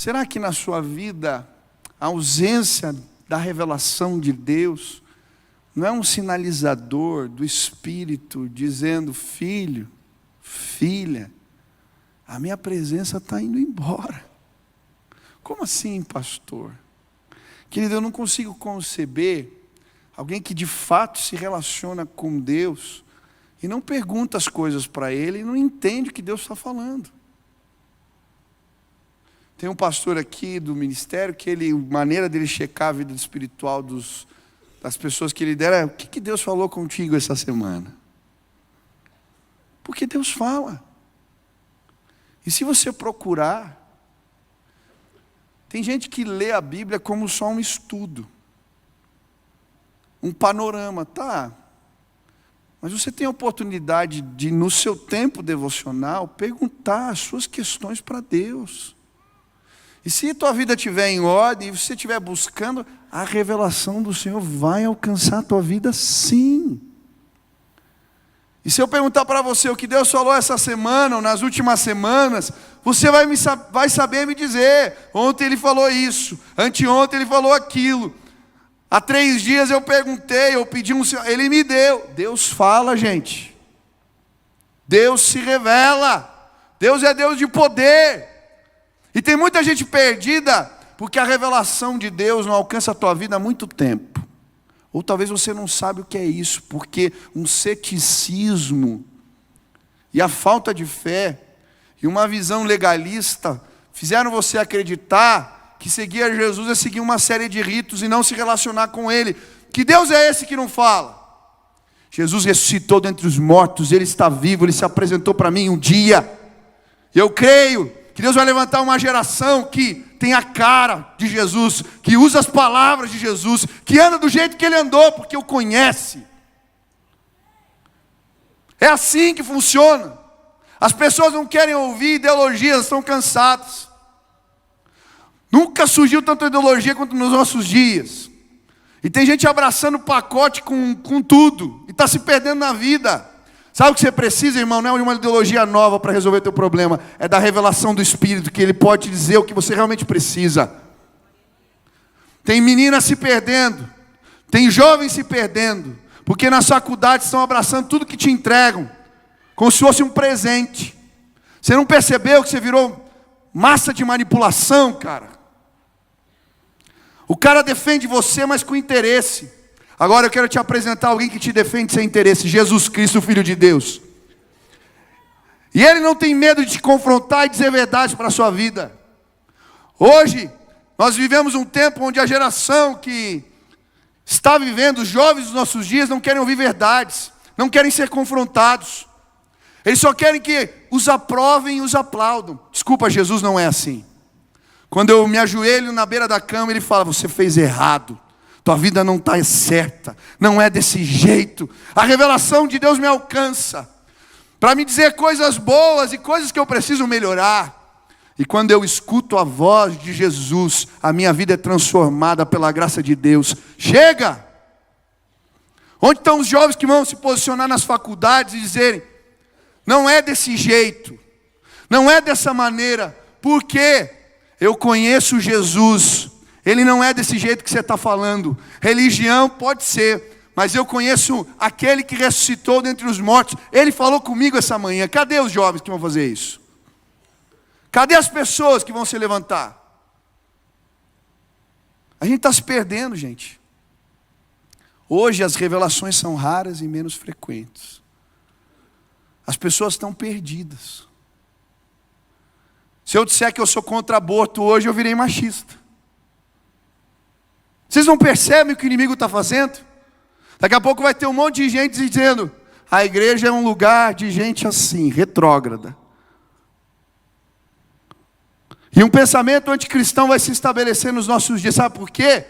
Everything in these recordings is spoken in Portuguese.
Será que na sua vida a ausência da revelação de Deus não é um sinalizador do Espírito dizendo: filho, filha, a minha presença está indo embora? Como assim, pastor? Querido, eu não consigo conceber alguém que de fato se relaciona com Deus e não pergunta as coisas para Ele e não entende o que Deus está falando. Tem um pastor aqui do ministério que a maneira dele checar a vida espiritual das pessoas que ele dera é: o que Deus falou contigo essa semana? Porque Deus fala. E se você procurar, tem gente que lê a Bíblia como só um estudo, um panorama, tá? Mas você tem a oportunidade de, no seu tempo devocional, perguntar as suas questões para Deus. E se a tua vida estiver em ordem, e você estiver buscando, a revelação do Senhor vai alcançar a tua vida, sim. E se eu perguntar para você o que Deus falou essa semana, ou nas últimas semanas, você vai saber me dizer: ontem Ele falou isso, anteontem Ele falou aquilo, há 3 dias eu perguntei, eu pedi Ele me deu. Deus fala, gente. Deus se revela. Deus é Deus de poder. E tem muita gente perdida porque a revelação de Deus não alcança a tua vida há muito tempo. Ou talvez você não sabe o que é isso, porque um ceticismo e a falta de fé e uma visão legalista fizeram você acreditar que seguir Jesus é seguir uma série de ritos e não se relacionar com Ele. Que Deus é esse que não fala? Jesus ressuscitou dentre os mortos, Ele está vivo, Ele se apresentou para mim um dia. Eu creio que Deus vai levantar uma geração que tem a cara de Jesus, que usa as palavras de Jesus, que anda do jeito que Ele andou, porque o conhece. É assim que funciona. As pessoas não querem ouvir ideologias, estão cansadas. Nunca surgiu tanta ideologia quanto nos nossos dias. E tem gente abraçando o pacote com tudo, e está se perdendo na vida. Sabe o que você precisa, irmão? Não é uma ideologia nova para resolver teu problema. É da revelação do Espírito, que Ele pode dizer o que você realmente precisa. Tem meninas se perdendo. Tem jovens se perdendo. Porque nas faculdades estão abraçando tudo que te entregam, como se fosse um presente. Você não percebeu que você virou massa de manipulação, cara? O cara defende você, mas com interesse. Agora eu quero te apresentar alguém que te defende sem interesse: Jesus Cristo, o Filho de Deus. E Ele não tem medo de te confrontar e dizer verdade para a sua vida. Hoje, nós vivemos um tempo onde a geração que está vivendo, os jovens dos nossos dias, não querem ouvir verdades, não querem ser confrontados. Eles só querem que os aprovem e os aplaudam. Desculpa, Jesus não é assim. Quando eu me ajoelho na beira da cama, Ele fala: você fez errado. Tua vida não está certa, não é desse jeito. A revelação de Deus me alcança para me dizer coisas boas e coisas que eu preciso melhorar. E quando eu escuto a voz de Jesus, a minha vida é transformada pela graça de Deus. Chega! Onde estão os jovens que vão se posicionar nas faculdades e dizerem: não é desse jeito, não é dessa maneira, porque eu conheço Jesus. Ele não é desse jeito que você está falando. Religião pode ser, mas eu conheço aquele que ressuscitou dentre os mortos. Ele falou comigo essa manhã. Cadê os jovens que vão fazer isso? Cadê as pessoas que vão se levantar? A gente está se perdendo, gente. Hoje as revelações são raras e menos frequentes. As pessoas estão perdidas. Se eu disser que eu sou contra aborto hoje, eu virei machista. Vocês não percebem o que o inimigo está fazendo? Daqui a pouco vai ter um monte de gente dizendo: a igreja é um lugar de gente assim, retrógrada. E um pensamento anticristão vai se estabelecer nos nossos dias. Sabe por quê?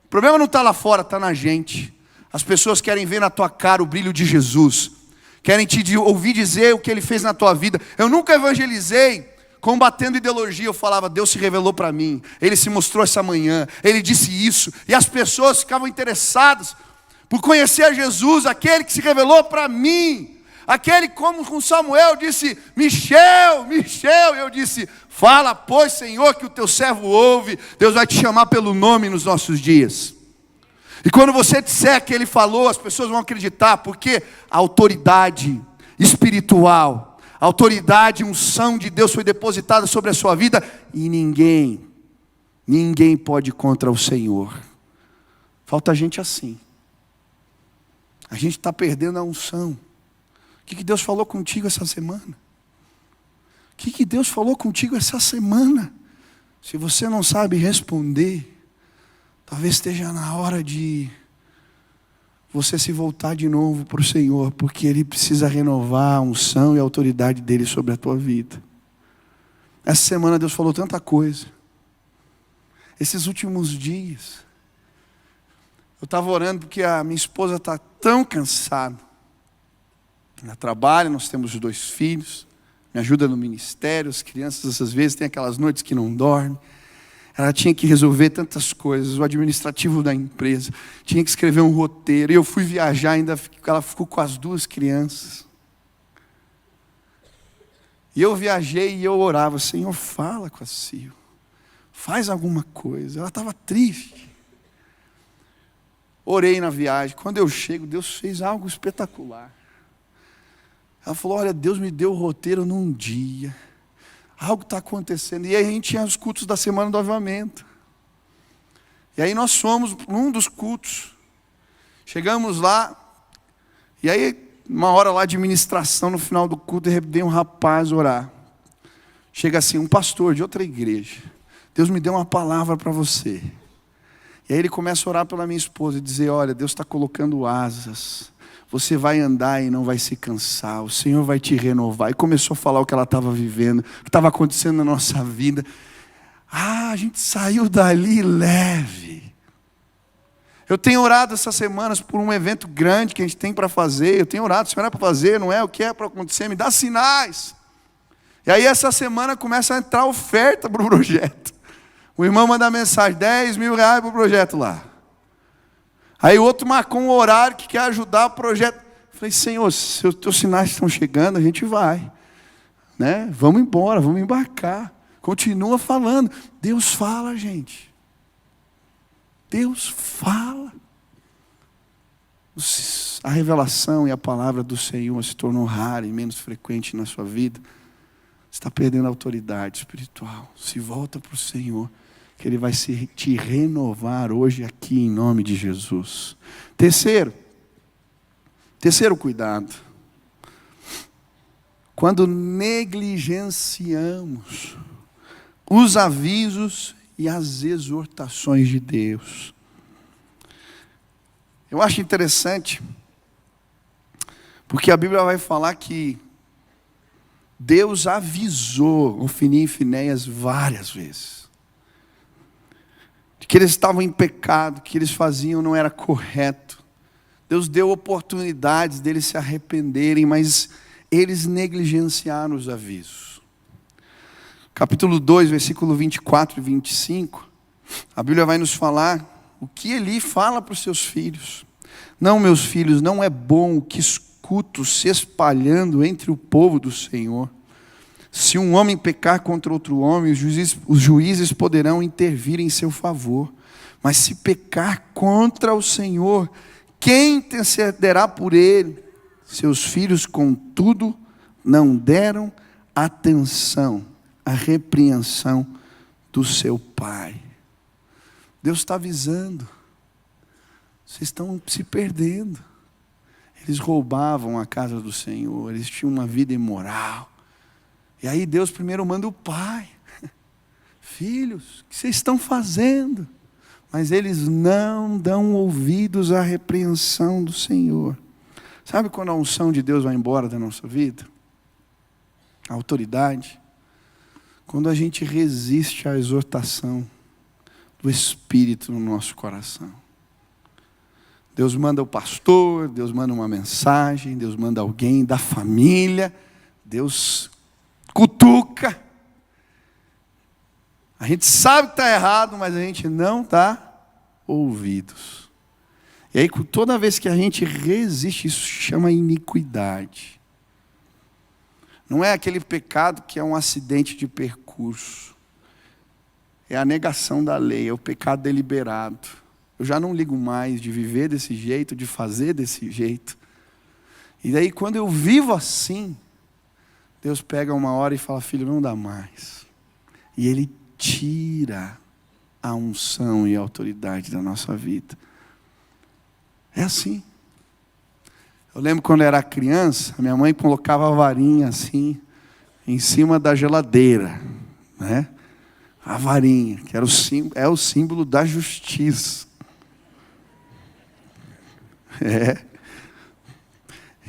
O problema não está lá fora, está na gente. As pessoas querem ver na tua cara o brilho de Jesus. Querem te ouvir dizer o que Ele fez na tua vida. Eu nunca evangelizei combatendo ideologia. Eu falava: Deus se revelou para mim, Ele se mostrou essa manhã, Ele disse isso. E as pessoas ficavam interessadas por conhecer a Jesus, aquele que se revelou para mim. Aquele, como com Samuel, disse: Michel, Michel. Eu disse: fala, pois, Senhor, que o teu servo ouve. Deus vai te chamar pelo nome nos nossos dias. E quando você disser que ele falou, as pessoas vão acreditar, porque a autoridade espiritual, a autoridade e unção de Deus foi depositada sobre a sua vida, e ninguém pode ir contra o Senhor. Falta gente assim. A gente está perdendo a unção. O que Deus falou contigo essa semana? O que Deus falou contigo essa semana? Se você não sabe responder, talvez esteja na hora de você se voltar de novo para o Senhor, porque Ele precisa renovar a unção e a autoridade dEle sobre a tua vida. Essa semana Deus falou tanta coisa. Esses últimos dias, eu estava orando porque a minha esposa está tão cansada. Ela trabalha, nós temos 2 filhos, me ajuda no ministério, as crianças às vezes têm aquelas noites que não dormem. Ela tinha que resolver tantas coisas, o administrativo da empresa, tinha que escrever um roteiro, e eu fui viajar, ela ficou com as 2 crianças. E eu viajei e eu orava: Senhor, fala com a Sil, faz alguma coisa. Ela estava triste. Orei na viagem, quando eu chego, Deus fez algo espetacular. Ela falou: olha, Deus me deu o roteiro num dia, algo está acontecendo. E aí a gente tinha os cultos da semana do avivamento. E aí nós fomos num dos cultos. Chegamos lá, e aí uma hora lá de ministração, no final do culto, veio um rapaz orar. Chega assim, um pastor de outra igreja: Deus me deu uma palavra para você. E aí ele começa a orar pela minha esposa e dizer: olha, Deus está colocando asas. Você vai andar e não vai se cansar. O Senhor vai te renovar. E começou a falar o que ela estava vivendo, o que estava acontecendo na nossa vida. A gente saiu dali leve. Eu tenho orado essas semanas por um evento grande que a gente tem para fazer. Eu tenho orado: Senhor, é para fazer, não é? O que é para acontecer? Me dá sinais. E aí essa semana começa a entrar oferta para o projeto. O irmão manda mensagem: 10 mil reais para o projeto lá. Aí o outro marcou um horário que quer ajudar o projeto. Eu falei: Senhor, se os teus sinais estão chegando, a gente vai. Né? Vamos embora, vamos embarcar. Continua falando. Deus fala, gente. Deus fala. A revelação e a palavra do Senhor se tornou rara e menos frequente na sua vida. Você está perdendo a autoridade espiritual. Se volta para o Senhor, que Ele vai te renovar hoje aqui em nome de Jesus. Terceiro cuidado. Quando negligenciamos os avisos e as exortações de Deus. Eu acho interessante, porque a Bíblia vai falar que Deus avisou Ofni e Finéias várias vezes. Que eles estavam em pecado, que eles faziam não era correto. Deus deu oportunidades deles se arrependerem, mas eles negligenciaram os avisos. Capítulo 2, versículo 24 e 25, a Bíblia vai nos falar o que Eli fala para os seus filhos. Não, meus filhos, não é bom o que escuto se espalhando entre o povo do Senhor. Se um homem pecar contra outro homem, os juízes poderão intervir em seu favor. Mas se pecar contra o Senhor, quem intercederá por ele? Seus filhos, contudo, não deram atenção à repreensão do seu pai. Deus está avisando. Vocês estão se perdendo. Eles roubavam a casa do Senhor, eles tinham uma vida imoral. E aí Deus primeiro manda o pai: filhos, o que vocês estão fazendo? Mas eles não dão ouvidos à repreensão do Senhor. Sabe quando a unção de Deus vai embora da nossa vida? A autoridade. Quando a gente resiste à exortação do Espírito no nosso coração. Deus manda o pastor, Deus manda uma mensagem, Deus manda alguém da família, Deus cutuca. A gente sabe que está errado, mas a gente não dá ouvidos. E aí, toda vez que a gente resiste, isso chama iniquidade. Não é aquele pecado que é um acidente de percurso. É a negação da lei, é o pecado deliberado. Eu já não ligo mais de viver desse jeito, de fazer desse jeito. E daí quando eu vivo assim, Deus pega uma hora e fala, filho, não dá mais. E Ele tira a unção e a autoridade da nossa vida. É assim. Eu lembro quando eu era criança, minha mãe colocava a varinha assim, em cima da geladeira, né? A varinha, que era o símbolo da justiça. É.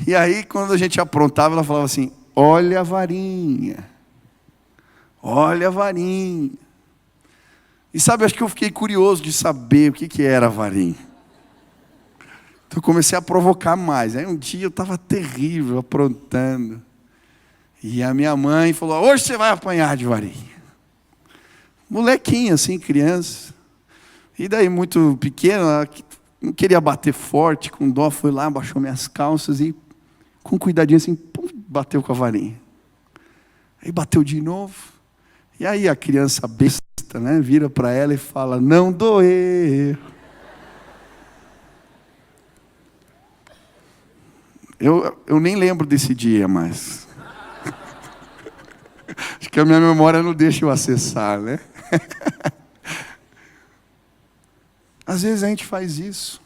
E aí, quando a gente aprontava, ela falava assim, olha a varinha. Olha a varinha. E sabe, acho que eu fiquei curioso de saber o que era a varinha. Então eu comecei a provocar mais. Aí um dia eu estava terrível, aprontando. E a minha mãe falou, hoje você vai apanhar de varinha. Molequinho assim, criança. E daí muito pequeno, não queria bater forte, com dó, foi lá, baixou minhas calças e com cuidadinho assim, pum, bateu com a varinha. Aí bateu de novo. E aí a criança besta, né, vira para ela e fala, não doeu. Eu nem lembro desse dia mais. Acho que a minha memória não deixa eu acessar, né? Às vezes a gente faz isso.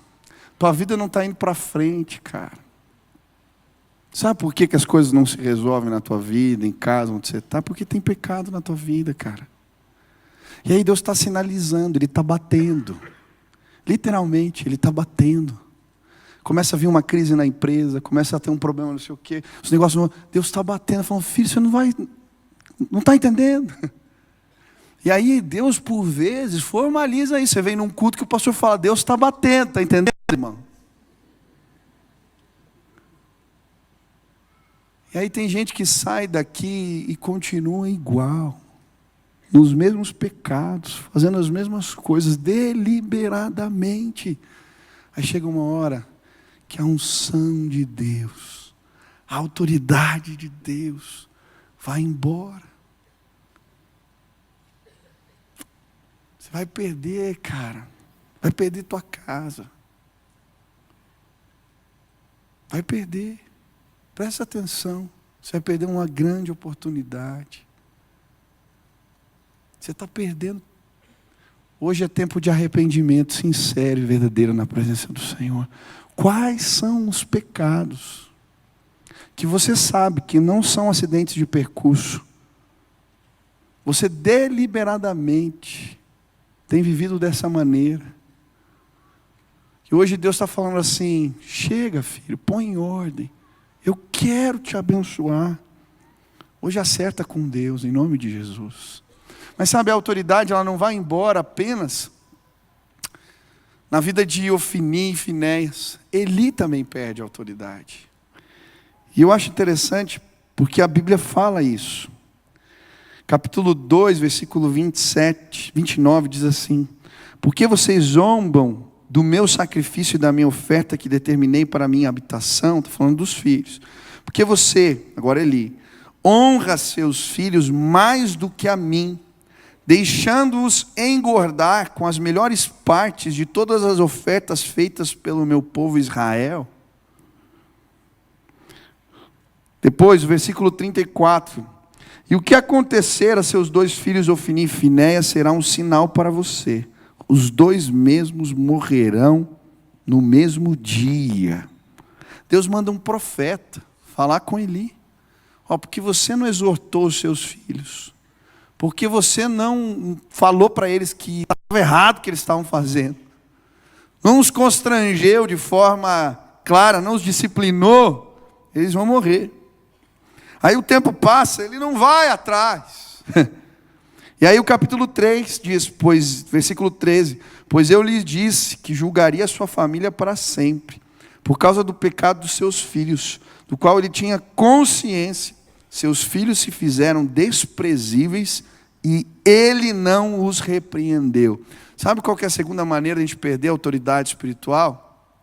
Tua vida não está indo para frente, cara. Sabe por que as coisas não se resolvem na tua vida, em casa, onde você está? Porque tem pecado na tua vida, cara. E aí Deus está sinalizando, Ele está batendo. Literalmente, Ele está batendo. Começa a vir uma crise na empresa, começa a ter um problema, não sei o quê. Os negócios, Deus está batendo, falando, filho, você não está entendendo. E aí Deus, por vezes, formaliza isso. Você vem num culto que o pastor fala, Deus está batendo, está entendendo, irmão? E aí tem gente que sai daqui e continua igual, nos mesmos pecados, fazendo as mesmas coisas, deliberadamente. Aí chega uma hora que a unção de Deus, a autoridade de Deus, vai embora. Você vai perder, cara. Vai perder tua casa. Vai perder. Presta atenção. Você vai perder uma grande oportunidade. Você está perdendo. Hoje é tempo de arrependimento sincero e verdadeiro na presença do Senhor. Quais são os pecados que você sabe que não são acidentes de percurso? Você deliberadamente tem vivido dessa maneira. E hoje Deus está falando assim, chega filho, põe em ordem. Eu quero te abençoar. Hoje acerta com Deus, em nome de Jesus. Mas sabe, a autoridade ela não vai embora apenas na vida de Ofni e Finéias. Eli também perde a autoridade. E eu acho interessante porque a Bíblia fala isso. Capítulo 2, versículo 29 diz assim, porque vocês zombam do meu sacrifício e da minha oferta que determinei para a minha habitação, estou falando dos filhos. Porque você, agora Eli, honra seus filhos mais do que a mim, deixando-os engordar com as melhores partes de todas as ofertas feitas pelo meu povo Israel. Depois, o versículo 34. E o que acontecer a seus dois filhos, Ofni e Finéias, será um sinal para você. Os dois mesmos morrerão no mesmo dia. Deus manda um profeta falar com Eli. Porque você não exortou os seus filhos. Porque você não falou para eles que estava errado o que eles estavam fazendo. Não os constrangeu de forma clara, não os disciplinou. Eles vão morrer. Aí o tempo passa, ele não vai atrás. E aí o capítulo 3 diz, versículo 13, pois eu lhes disse que julgaria a sua família para sempre, por causa do pecado dos seus filhos, do qual ele tinha consciência. Seus filhos se fizeram desprezíveis e ele não os repreendeu. Sabe qual que é a segunda maneira de a gente perder a autoridade espiritual?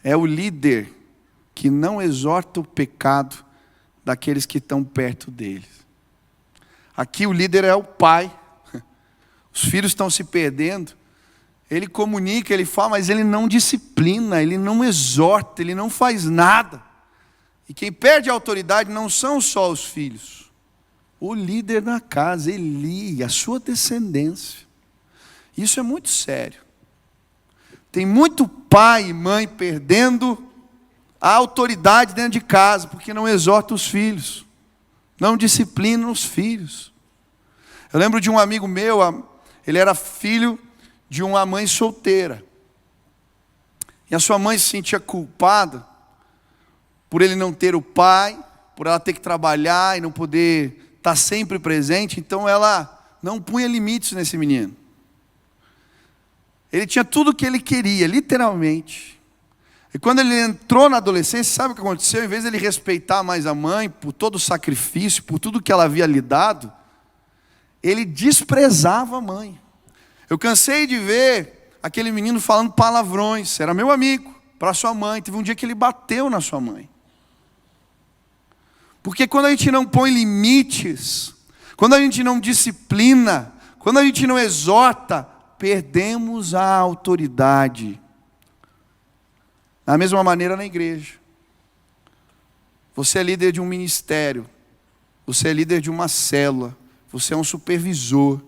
É o líder que não exorta o pecado daqueles que estão perto deles. Aqui o líder é o pai. Os filhos estão se perdendo. Ele comunica, ele fala, mas ele não disciplina, ele não exorta, ele não faz nada. E quem perde a autoridade não são só os filhos. O líder na casa, Eli, a sua descendência. Isso é muito sério. Tem muito pai e mãe perdendo a autoridade dentro de casa, porque não exorta os filhos, não disciplina os filhos. Eu lembro de um amigo meu, ele era filho de uma mãe solteira. E a sua mãe se sentia culpada por ele não ter o pai, por ela ter que trabalhar e não poder estar sempre presente. Então ela não punha limites nesse menino. Ele tinha tudo o que ele queria, literalmente. E quando ele entrou na adolescência, sabe o que aconteceu? Em vez de ele respeitar mais a mãe, por todo o sacrifício, por tudo que ela havia lhe dado, ele desprezava a mãe. Eu cansei de ver aquele menino falando palavrões, era meu amigo, para sua mãe. Teve um dia que ele bateu na sua mãe. Porque quando a gente não põe limites, quando a gente não disciplina, quando a gente não exorta, perdemos a autoridade. Da mesma maneira na igreja. Você é líder de um ministério, você é líder de uma célula, você é um supervisor.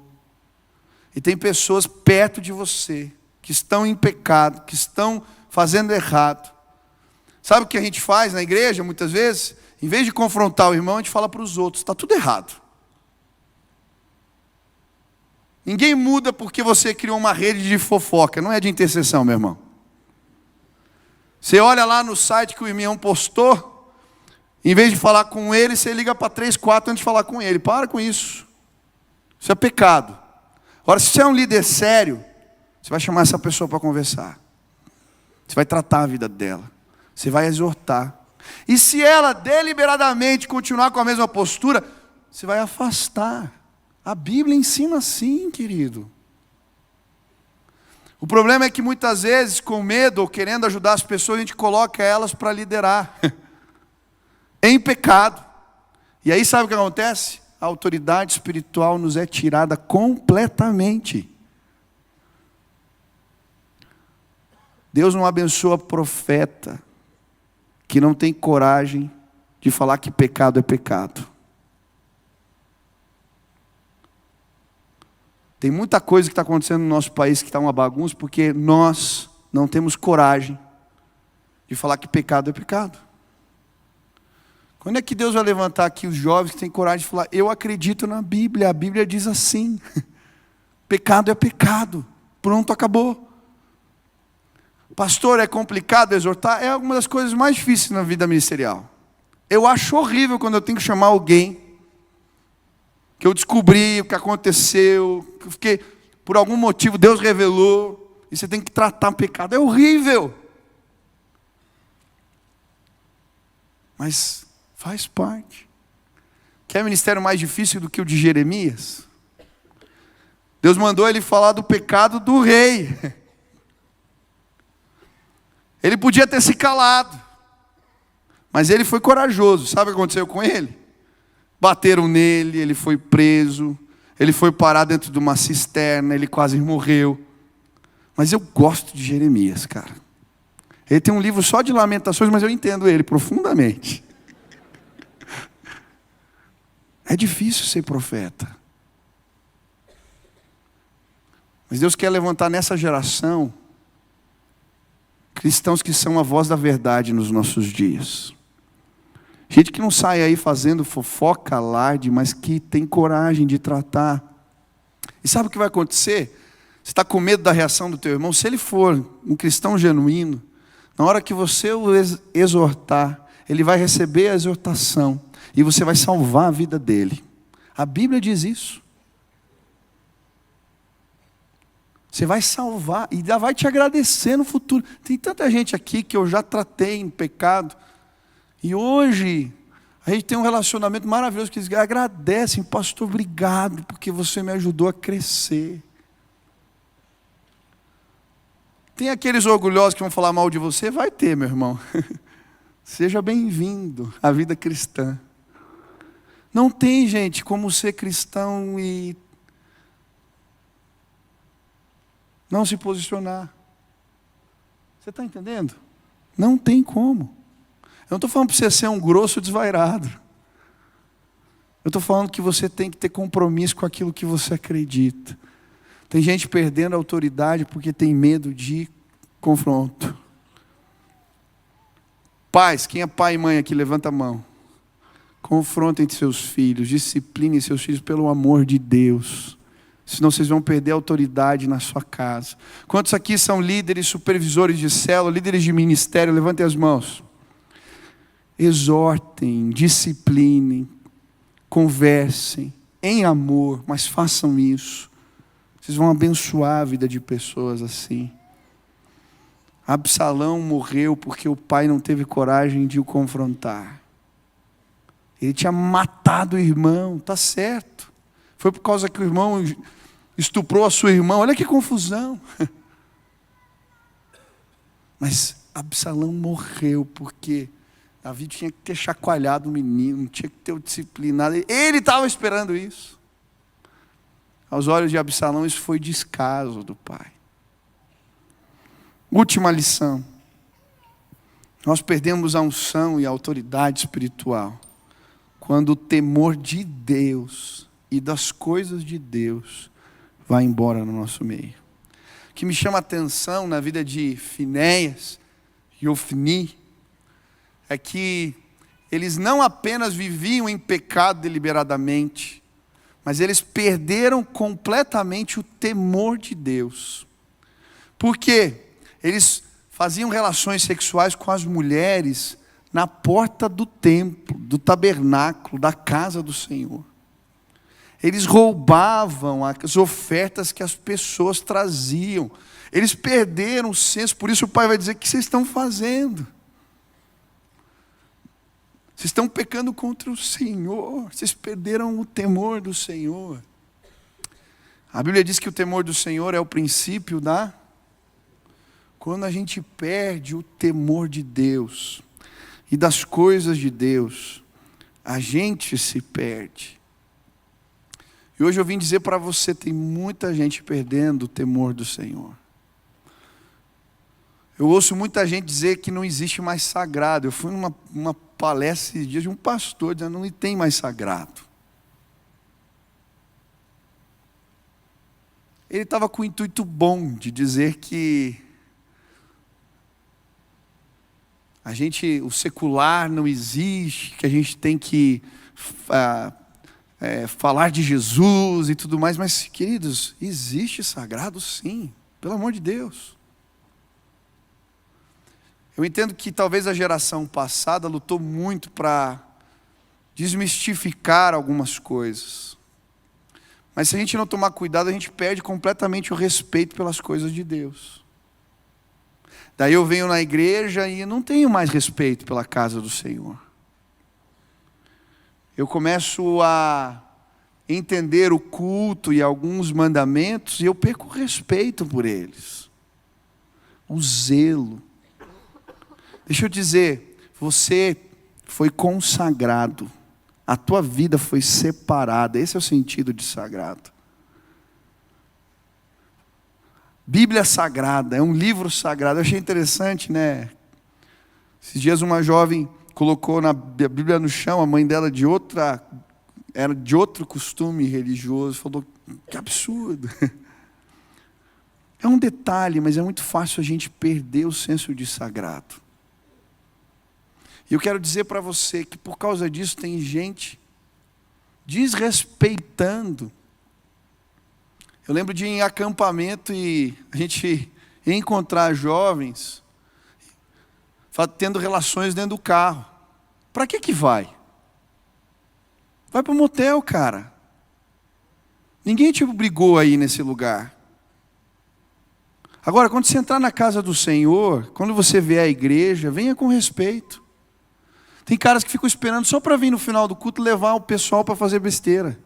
E tem pessoas perto de você, que estão em pecado, que estão fazendo errado. Sabe o que a gente faz na igreja, muitas vezes? Em vez de confrontar o irmão, a gente fala para os outros, está tudo errado. Ninguém muda porque você criou uma rede de fofoca, não é de intercessão, meu irmão. Você olha lá no site que o irmão postou, em vez de falar com ele, você liga para 3, 4 antes de falar com ele. Para com isso. Isso é pecado. Agora, se você é um líder sério, você vai chamar essa pessoa para conversar. Você vai tratar a vida dela. Você vai exortar. E se ela deliberadamente continuar com a mesma postura, você vai afastar. A Bíblia ensina assim, querido. O problema é que muitas vezes, com medo ou querendo ajudar as pessoas, a gente coloca elas para liderar. Em pecado. E aí sabe o que acontece? A autoridade espiritual nos é tirada completamente. Deus não abençoa profeta que não tem coragem de falar que pecado é pecado. Tem muita coisa que está acontecendo no nosso país que está uma bagunça, porque nós não temos coragem de falar que pecado é pecado. Quando é que Deus vai levantar aqui os jovens que têm coragem de falar, eu acredito na Bíblia, a Bíblia diz assim, pecado é pecado, pronto, acabou. Pastor, é complicado exortar? É uma das coisas mais difíceis na vida ministerial. Eu acho horrível quando eu tenho que chamar alguém, que eu descobri o que aconteceu, que por algum motivo Deus revelou, e você tem que tratar o pecado. É horrível. Mas faz parte. Quer ministério mais difícil do que o de Jeremias? Deus mandou ele falar do pecado do rei. Ele podia ter se calado, mas ele foi corajoso. Sabe o que aconteceu com ele? Bateram nele, ele foi preso, ele foi parar dentro de uma cisterna, ele quase morreu. Mas eu gosto de Jeremias, cara. Ele tem um livro só de lamentações, mas eu entendo ele profundamente. É difícil ser profeta. Mas Deus quer levantar nessa geração cristãos que são a voz da verdade nos nossos dias. Gente que não sai aí fazendo fofoca, alarde, mas que tem coragem de tratar. E sabe o que vai acontecer? Você está com medo da reação do teu irmão? Se ele for um cristão genuíno, na hora que você o exortar, ele vai receber a exortação. E você vai salvar a vida dele. A Bíblia diz isso. Você vai salvar e ainda vai te agradecer no futuro. Tem tanta gente aqui que eu já tratei em pecado. E hoje, a gente tem um relacionamento maravilhoso que eles agradecem, pastor, obrigado, porque você me ajudou a crescer. Tem aqueles orgulhosos que vão falar mal de você? Vai ter, meu irmão. Seja bem-vindo à vida cristã. Não tem, gente, como ser cristão e não se posicionar. Você está entendendo? Não tem como. Eu não estou falando para você ser um grosso desvairado. Eu estou falando que você tem que ter compromisso com aquilo que você acredita. Tem gente perdendo a autoridade porque tem medo de confronto. Pais, quem é pai e mãe aqui, levanta a mão. Confrontem seus filhos, disciplinem seus filhos pelo amor de Deus. Senão vocês vão perder a autoridade na sua casa. Quantos aqui são líderes, supervisores de célula, líderes de ministério? Levantem as mãos. Exortem, disciplinem, conversem em amor, mas façam isso. Vocês vão abençoar a vida de pessoas assim. Absalão morreu porque o pai não teve coragem de o confrontar. Ele tinha matado o irmão, está certo. Foi por causa que o irmão estuprou a sua irmã. Olha que confusão. Mas Absalão morreu porque Davi tinha que ter chacoalhado o menino, tinha que ter o disciplinado. Ele estava esperando isso. Aos olhos de Absalão, isso foi descaso do pai. Última lição. Nós perdemos a unção e a autoridade espiritual quando o temor de Deus e das coisas de Deus vai embora no nosso meio. O que me chama a atenção na vida de Finéias e Ofni é que eles não apenas viviam em pecado deliberadamente, mas eles perderam completamente o temor de Deus. Por quê? Eles faziam relações sexuais com as mulheres na porta do templo, do tabernáculo, da casa do Senhor. Eles roubavam as ofertas que as pessoas traziam. Eles perderam o senso, por isso o pai vai dizer: o que vocês estão fazendo? Vocês estão pecando contra o Senhor, vocês perderam o temor do Senhor. A Bíblia diz que o temor do Senhor é o princípio da... Quando a gente perde o temor de Deus e das coisas de Deus, a gente se perde. E hoje eu vim dizer para você, tem muita gente perdendo o temor do Senhor. Eu ouço muita gente dizer que não existe mais sagrado. Eu fui numa palestra esses dias de um pastor dizendo: não tem mais sagrado. Ele estava com o intuito bom de dizer que o secular não existe, que a gente tem que falar de Jesus e tudo mais, mas, queridos, existe sagrado sim, pelo amor de Deus. Eu entendo que talvez a geração passada lutou muito para desmistificar algumas coisas, mas se a gente não tomar cuidado, a gente perde completamente o respeito pelas coisas de Deus. Daí eu venho na igreja e não tenho mais respeito pela casa do Senhor. Eu começo a entender o culto e alguns mandamentos e eu perco o respeito por eles. O zelo. Deixa eu dizer, você foi consagrado. A tua vida foi separada. Esse é o sentido de sagrado. Bíblia Sagrada, é um livro sagrado. Eu achei interessante, né? Esses dias uma jovem colocou a Bíblia no chão, a mãe dela era de outro costume religioso, falou: que absurdo. É um detalhe, mas é muito fácil a gente perder o senso de sagrado. E eu quero dizer para você que por causa disso tem gente desrespeitando. Eu lembro de ir em acampamento e a gente ia encontrar jovens tendo relações dentro do carro. Para que vai? Vai para o motel, cara. Ninguém te obrigou aí nesse lugar. Agora, quando você entrar na casa do Senhor, quando você vier à igreja, venha com respeito. Tem caras que ficam esperando só para vir no final do culto levar o pessoal para fazer besteira.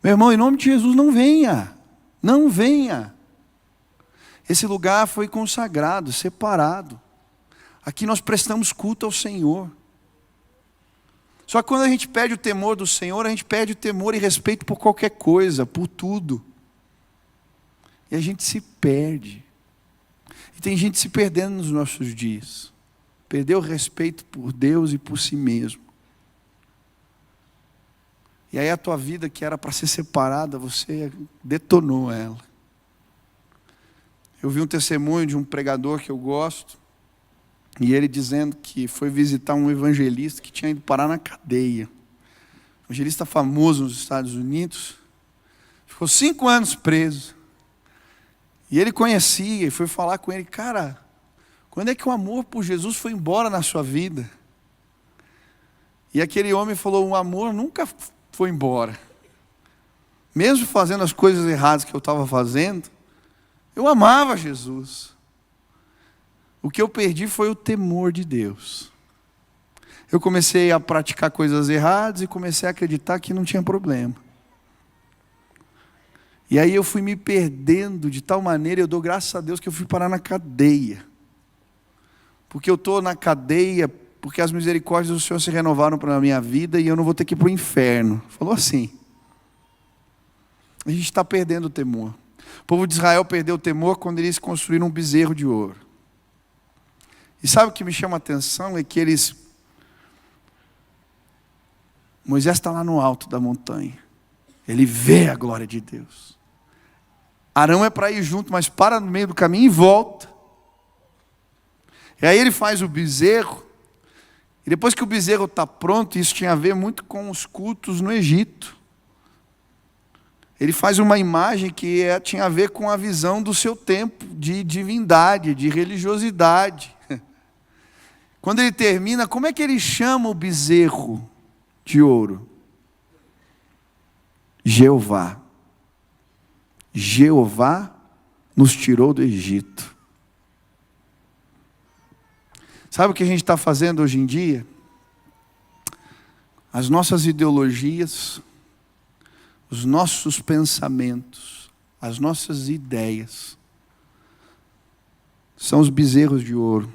Meu irmão, em nome de Jesus, não venha. Não venha. Esse lugar foi consagrado, separado. Aqui nós prestamos culto ao Senhor. Só que quando a gente perde o temor do Senhor, a gente perde o temor e respeito por qualquer coisa, por tudo. E a gente se perde. E tem gente se perdendo nos nossos dias. Perdeu o respeito por Deus e por si mesmo. E aí a tua vida que era para ser separada, você detonou ela. Eu vi um testemunho de um pregador que eu gosto, e ele dizendo que foi visitar um evangelista que tinha ido parar na cadeia. Evangelista famoso nos Estados Unidos. Ficou 5 anos preso. E ele conhecia e foi falar com ele: cara, quando é que o amor por Jesus foi embora na sua vida? E aquele homem falou: o amor nunca foi embora. Mesmo fazendo as coisas erradas que eu estava fazendo, eu amava Jesus. O que eu perdi foi o temor de Deus. Eu comecei a praticar coisas erradas e comecei a acreditar que não tinha problema. E aí eu fui me perdendo de tal maneira, eu dou graças a Deus que eu fui parar na cadeia. Porque eu estou na cadeia, porque as misericórdias do Senhor se renovaram para a minha vida e eu não vou ter que ir para o inferno. Falou assim. A gente está perdendo o temor. O povo de Israel perdeu o temor quando eles construíram um bezerro de ouro. E sabe o que me chama a atenção? É que Moisés está lá no alto da montanha. Ele vê a glória de Deus. Arão é para ir junto, mas para no meio do caminho e volta. E aí ele faz o bezerro. E depois que o bezerro está pronto, isso tinha a ver muito com os cultos no Egito. Ele faz uma imagem que tinha a ver com a visão do seu tempo de divindade, de religiosidade. Quando ele termina, como é que ele chama o bezerro de ouro? Jeová. Jeová nos tirou do Egito. Sabe o que a gente está fazendo hoje em dia? As nossas ideologias, os nossos pensamentos, as nossas ideias, são os bezerros de ouro.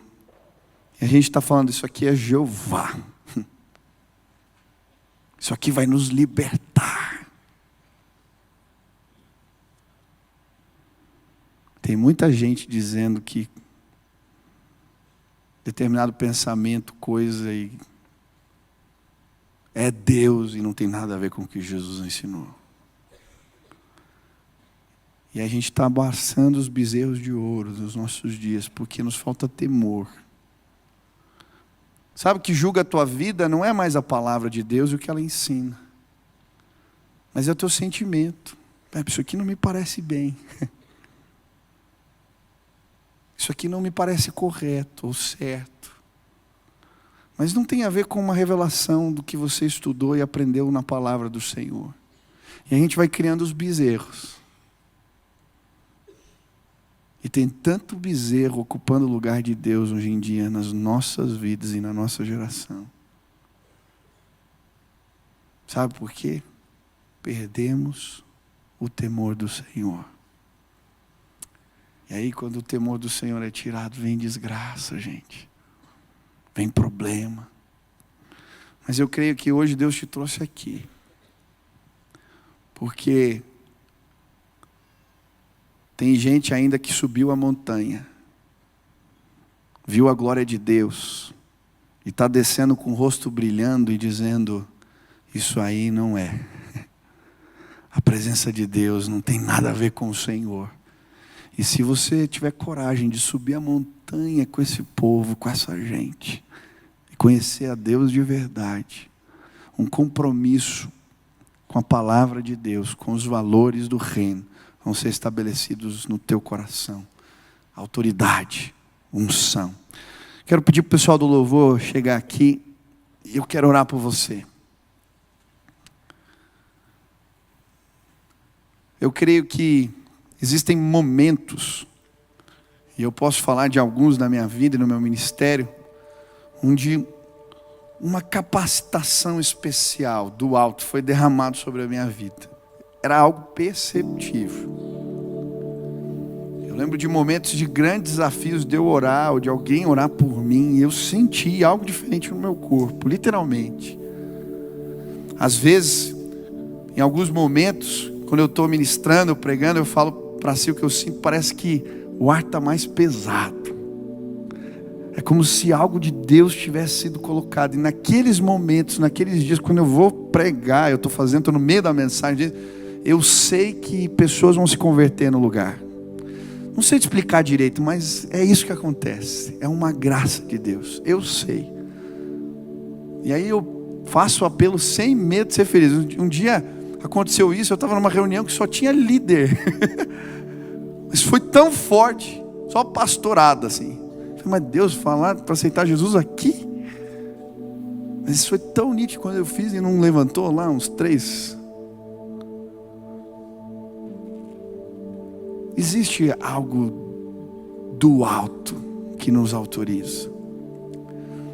E a gente está falando, isso aqui é Jeová. Isso aqui vai nos libertar. Tem muita gente dizendo que determinado pensamento, coisa, é Deus e não tem nada a ver com o que Jesus ensinou. E a gente está abraçando os bezerros de ouro nos nossos dias, porque nos falta temor. Sabe que julga a tua vida não é mais a palavra de Deus e o que ela ensina, mas é o teu sentimento. Isso aqui não me parece bem. Isso aqui não me parece correto ou certo. Mas não tem a ver com uma revelação do que você estudou e aprendeu na palavra do Senhor. E a gente vai criando os bezerros. E tem tanto bezerro ocupando o lugar de Deus hoje em dia nas nossas vidas e na nossa geração. Sabe por quê? Perdemos o temor do Senhor. E aí quando o temor do Senhor é tirado, vem desgraça, gente. Vem problema. Mas eu creio que hoje Deus te trouxe aqui. Porque tem gente ainda que subiu a montanha, viu a glória de Deus, e está descendo com o rosto brilhando e dizendo, isso aí não é. A presença de Deus não tem nada a ver com o Senhor. E se você tiver coragem de subir a montanha com esse povo, com essa gente, e conhecer a Deus de verdade, um compromisso com a palavra de Deus, com os valores do reino, vão ser estabelecidos no teu coração. Autoridade, unção. Quero pedir para o pessoal do louvor chegar aqui e eu quero orar por você. Eu creio que existem momentos, e eu posso falar de alguns na minha vida e no meu ministério, onde uma capacitação especial do alto foi derramado sobre a minha vida. Era algo perceptível. Eu lembro de momentos de grandes desafios de eu orar, ou de alguém orar por mim, e eu senti algo diferente no meu corpo, literalmente. Às vezes, em alguns momentos, quando eu estou ministrando, pregando, eu falo para si o que eu sinto, parece que o ar está mais pesado. É como se algo de Deus tivesse sido colocado. E naqueles momentos, naqueles dias, quando eu vou pregar, eu estou no meio da mensagem, eu sei que pessoas vão se converter no lugar. Não sei te explicar direito, mas é isso que acontece. É uma graça de Deus, eu sei. E aí eu faço o apelo sem medo de ser feliz. Um dia aconteceu isso, eu estava numa reunião que só tinha líder. Mas foi tão forte, só pastorada assim. Mas Deus, falar para aceitar Jesus aqui? Mas isso foi tão nítido quando eu fiz e não levantou lá uns 3. Existe algo do alto que nos autoriza.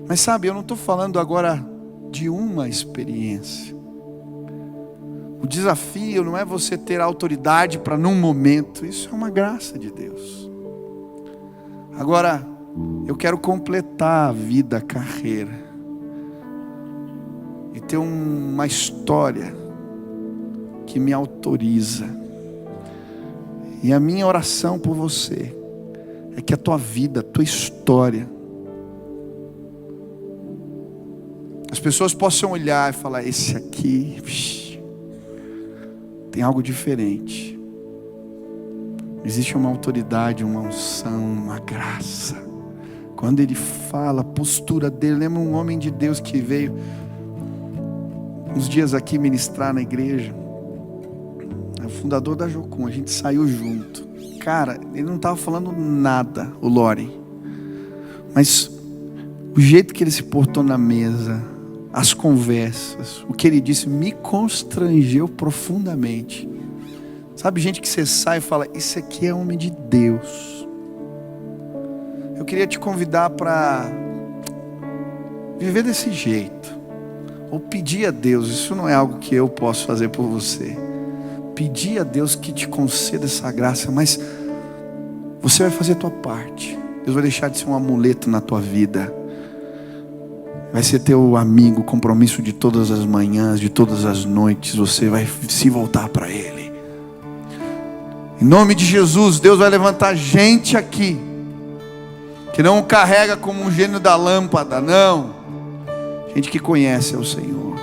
Mas sabe, eu não estou falando agora de uma experiência. O desafio não é você ter autoridade para num momento. Isso é uma graça de Deus. Agora, eu quero completar a vida, a carreira. E ter uma história que me autoriza. E a minha oração por você é que a tua vida, a tua história, as pessoas possam olhar e falar: esse aqui, tem algo diferente. Existe uma autoridade, uma unção, uma graça. Quando ele fala, a postura dele, lembra um homem de Deus que veio uns dias aqui ministrar na igreja. É o fundador da Jocum, a gente saiu junto. Cara, ele não estava falando nada, o Loren. Mas o jeito que ele se portou na mesa, as conversas, o que ele disse me constrangeu profundamente. Sabe, gente que você sai e fala: esse aqui é homem de Deus. Eu queria te convidar para viver desse jeito. Ou pedir a Deus, isso não é algo que eu posso fazer por você. Pedir a Deus que te conceda essa graça, mas você vai fazer a tua parte. Deus vai deixar de ser um amuleto na tua vida. Vai ser teu amigo, compromisso de todas as manhãs, de todas as noites. Você vai se voltar para Ele. Em nome de Jesus, Deus vai levantar gente aqui que não o carrega como um gênio da lâmpada, não. Gente que conhece o Senhor.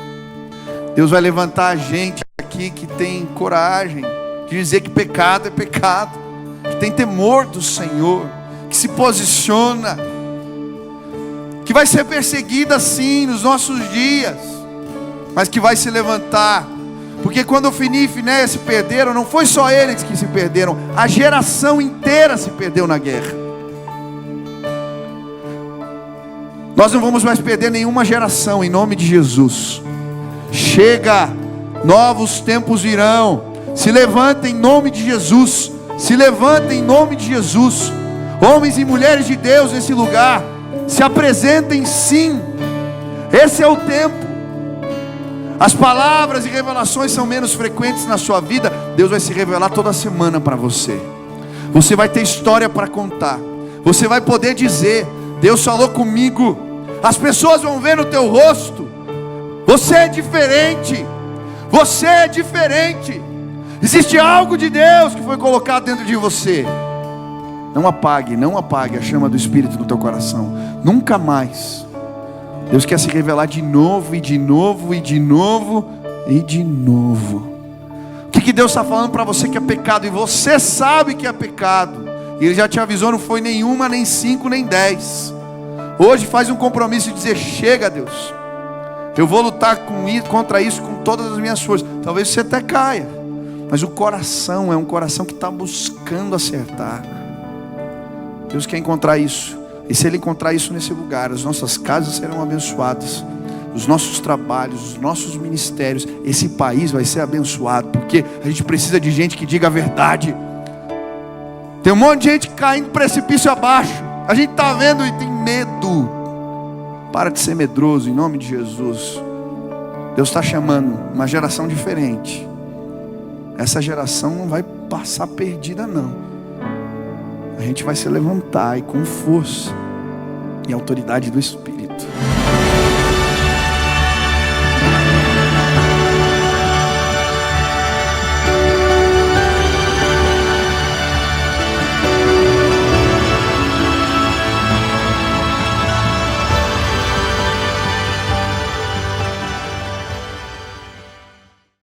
Deus vai levantar gente aqui que tem coragem de dizer que pecado é pecado, que tem temor do Senhor, que se posiciona, que vai ser perseguida sim nos nossos dias, mas que vai se levantar. Porque quando Ofni e Finéias se perderam, não foi só eles que se perderam, a geração inteira se perdeu na guerra. Nós não vamos mais perder nenhuma geração, em nome de Jesus. Chega, novos tempos virão. Se levantem em nome de Jesus. Se levantem em nome de Jesus. Homens e mulheres de Deus nesse lugar, se apresentem sim. Esse é o tempo. As palavras e revelações são menos frequentes na sua vida. Deus vai se revelar toda semana para você. Você vai ter história para contar. Você vai poder dizer: Deus falou comigo. As pessoas vão ver no teu rosto: você é diferente. Você é diferente. Existe algo de Deus que foi colocado dentro de você. Não apague a chama do Espírito no teu coração. Nunca mais. Deus quer se revelar de novo, e de novo, e de novo, e de novo. O que Deus está falando para você que é pecado, e você sabe que é pecado, e Ele já te avisou, não foi nenhuma, nem 5, nem 10. Hoje faz um compromisso de dizer: chega, Deus, eu vou lutar contra isso com todas as minhas forças. Talvez você até caia, mas o coração é um coração que está buscando acertar. Deus quer encontrar isso. E se Ele encontrar isso nesse lugar, as nossas casas serão abençoadas, os nossos trabalhos, os nossos ministérios, esse país vai ser abençoado, porque a gente precisa de gente que diga a verdade. Tem um monte de gente caindo precipício abaixo, a gente está vendo e tem medo. Para de ser medroso, em nome de Jesus. Deus está chamando uma geração diferente. Essa geração não vai passar perdida, não. A gente vai se levantar, e com força e autoridade do Espírito.